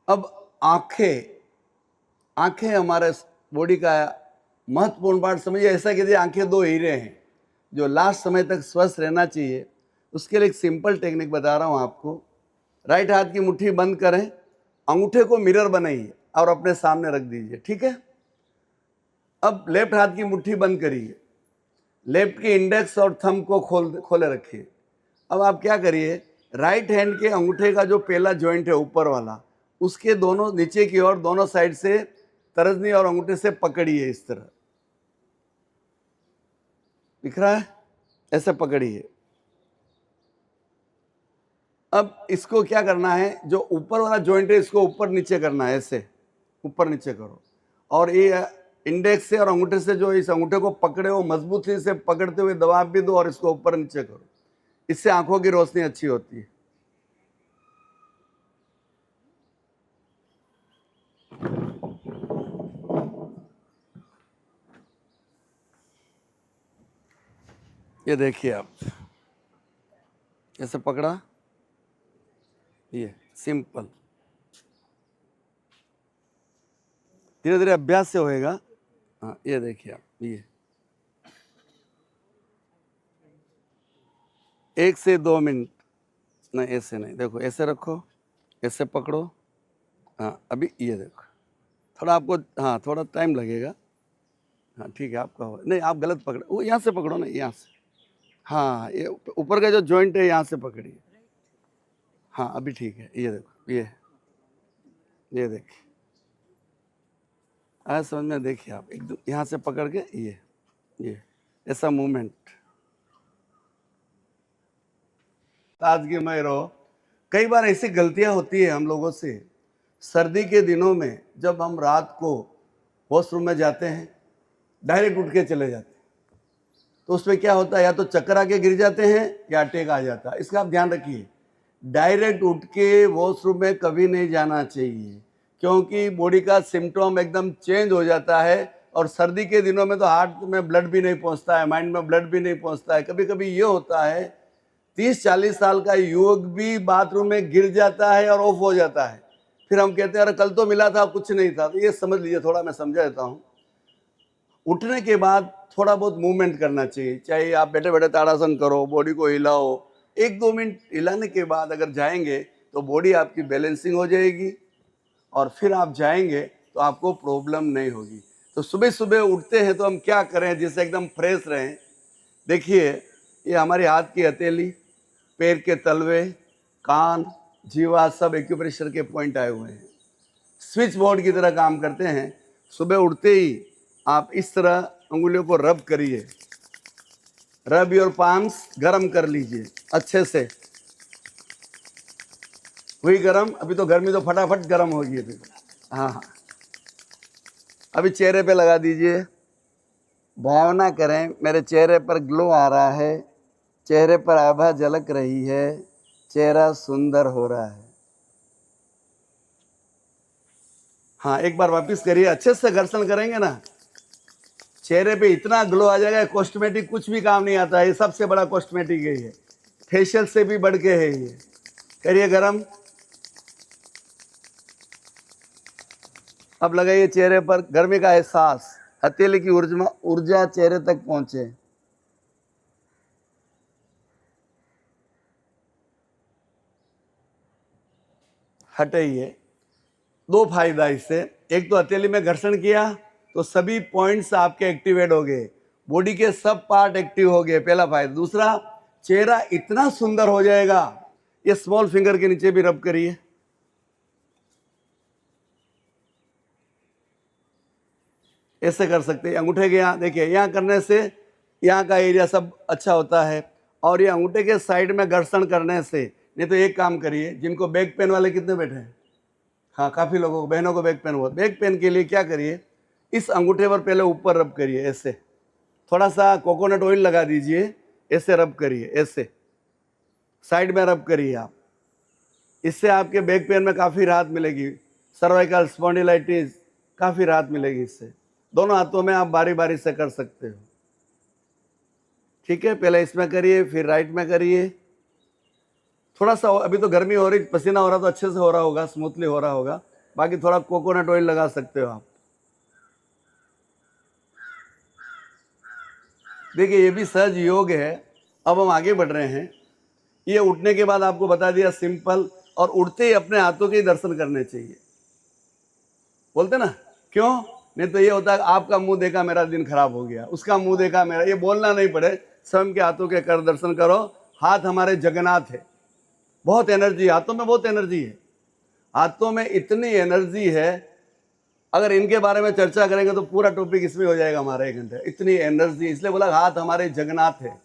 अब आंखें, आंखें हमारे बॉडी का महत्वपूर्ण पार्ट समझिए। ऐसा कीजिए, आंखें दो हीरे हैं जो लास्ट समय तक स्वस्थ रहना चाहिए। उसके लिए एक सिंपल टेक्निक बता रहा हूं आपको। राइट हाथ की मुट्ठी बंद करें, अंगूठे को मिरर बनाइए और अपने सामने रख दीजिए, ठीक है। अब लेफ्ट हाथ की मुट्ठी बंद करिए, लेफ्ट की इंडेक्स और थंब को खोले रखिए। अब आप क्या करिए, राइट हैंड के अंगूठे का जो पहला जॉइंट है ऊपर वाला, उसके दोनों नीचे की ओर दोनों साइड से तर्जनी और अंगूठे से पकड़िए। इस तरह दिख रहा है, ऐसे पकड़िए। अब इसको क्या करना है, जो ऊपर वाला जॉइंट है इसको ऊपर नीचे करना है, ऐसे ऊपर नीचे करो। और ये इंडेक्स से और अंगूठे से जो इस अंगूठे को पकड़े हो मजबूती से पकड़ते हुए दबाव भी दो और इसको ऊपर नीचे करो। इससे आंखों की रोशनी अच्छी होती है। ये देखिए आप, ऐसे पकड़ा, ये सिंपल, धीरे धीरे अभ्यास से होएगा। हाँ, ये देखिए आप, ये 1 से 2 मिनट, नहीं ऐसे नहीं, देखो ऐसे रखो, ऐसे पकड़ो। हाँ, अभी ये देखो, थोड़ा आपको, हाँ थोड़ा टाइम लगेगा। हाँ ठीक है, आपका हो, नहीं आप गलत पकड़े, वो यहाँ से पकड़ो ना, यहाँ से। हाँ, ये ऊपर का जो जॉइंट है यहाँ से पकड़िए। हाँ अभी ठीक है, ये देखो, ये देखिए, आया समझ में। देखिए आप एकदम यहाँ से पकड़ के ये ऐसा मूवमेंट, ताजगीमय रहो। कई बार ऐसी गलतियां होती है हम लोगों से। सर्दी के दिनों में जब हम रात को वॉशरूम में जाते हैं, डायरेक्ट उठ के चले जाते हैं, तो उसमें क्या होता है, या तो चक्कर आके गिर जाते हैं या अटैक आ जाता है। इसका आप ध्यान रखिए। डायरेक्ट उठ के वॉशरूम में कभी नहीं जाना चाहिए, क्योंकि बॉडी का सिम्टम एकदम चेंज हो जाता है। और सर्दी के दिनों में तो हार्ट में ब्लड भी नहीं पहुंचता है, माइंड में ब्लड भी नहीं पहुंचता है। कभी कभी ये होता है 30-40 साल का युवक भी बाथरूम में गिर जाता है और ऑफ हो जाता है। फिर हम कहते हैं अरे कल तो मिला था, कुछ नहीं था। तो ये समझ लीजिए, थोड़ा मैं समझा देता हूँ। उठने के बाद थोड़ा बहुत मूवमेंट करना चाहिए, चाहे आप बैठे बैठे ताड़ासन करो, बॉडी को हिलाओ। 1-2 मिनट हिलाने के बाद अगर जाएंगे तो बॉडी आपकी बैलेंसिंग हो जाएगी और फिर आप जाएंगे तो आपको प्रॉब्लम नहीं होगी। तो सुबह सुबह उठते हैं तो हम क्या करें जिससे एकदम फ्रेश रहें। देखिए, ये हमारी हाथ की हथेली, पैर के तलवे, कान, जीवा, सब एक्यूप्रेशर के पॉइंट आए हुए हैं, स्विच बोर्ड की तरह काम करते हैं। सुबह उठते ही आप इस तरह उंगलियों को रब करिए, रब योर पाम्स, गरम कर लीजिए अच्छे से। हुई गरम, अभी तो गर्मी तो फटाफट गरम होगी अभी। हाँ हाँ, अभी चेहरे पे लगा दीजिए। भावना करें मेरे चेहरे पर ग्लो आ रहा है, चेहरे पर आभा झलक रही है, चेहरा सुंदर हो रहा है। हाँ, एक बार वापस करिए, अच्छे से घर्षण करेंगे ना, चेहरे पे इतना ग्लो आ जाएगा। कॉस्मेटिक कुछ भी काम नहीं आता है, ये सबसे बड़ा कॉस्मेटिक है। फेशियल से भी बढ़ के है ये। करिए गरम। अब लगाइए चेहरे पर गर्मी का एहसास, हथेली की ऊर्जा चेहरे तक पहुंचे। हटाइए। 2 फायदा इससे, एक तो हथेली में घर्षण किया तो सभी पॉइंट्स आपके एक्टिवेट हो गए, बॉडी के सब पार्ट एक्टिव हो गए, पहला फायदा। दूसरा, चेहरा इतना सुंदर हो जाएगा। ये स्मॉल फिंगर के नीचे भी रब करिए, ऐसे कर सकते हैं। अंगूठे के यहाँ देखिए, यहाँ करने से यहाँ का एरिया सब अच्छा होता है। और ये अंगूठे के साइड में घर्षण करने से, नहीं तो एक काम करिए, जिनको बैक पेन वाले कितने बैठे हैं, हाँ काफ़ी लोगों को, बहनों को बैक पेन हुआ, बैक पेन के लिए क्या करिए, इस अंगूठे पर पहले ऊपर रब करिए, ऐसे थोड़ा सा कोकोनट ऑयल लगा दीजिए, ऐसे रब करिए, ऐसे साइड में रब करिए आप। इससे आपके बैक पेन में काफ़ी राहत मिलेगी, सर्वाइकल स्पॉन्डिलाइटिस, काफ़ी राहत मिलेगी इससे। दोनों हाथों में आप बारी बारी से कर सकते हो, ठीक है। पहले इसमें करिए, फिर राइट में करिए। थोड़ा सा अभी तो गर्मी हो रही, पसीना हो रहा तो अच्छे से हो रहा होगा, स्मूथली हो रहा होगा। बाकी थोड़ा कोकोनट ऑयल लगा सकते हो आप। देखिए ये भी सहज योग है। अब हम आगे बढ़ रहे हैं। ये उठने के बाद आपको बता दिया सिंपल, और उठते ही अपने हाथों के ही दर्शन करने चाहिए। बोलते ना, क्यों? नहीं तो ये होता है आपका मुंह देखा मेरा दिन खराब हो गया, उसका मुंह देखा मेरा, ये बोलना नहीं पड़े, स्वयं के हाथों के कर दर्शन करो। हाथ हमारे जगन्नाथ है, बहुत एनर्जी, हाथों में बहुत एनर्जी है। हाथों में इतनी एनर्जी है, अगर इनके बारे में चर्चा करेंगे तो पूरा टॉपिक इसमें हो जाएगा हमारा 1 घंटे। इतनी एनर्जी, इसलिए बोला हाथ हमारे जगन्नाथ है।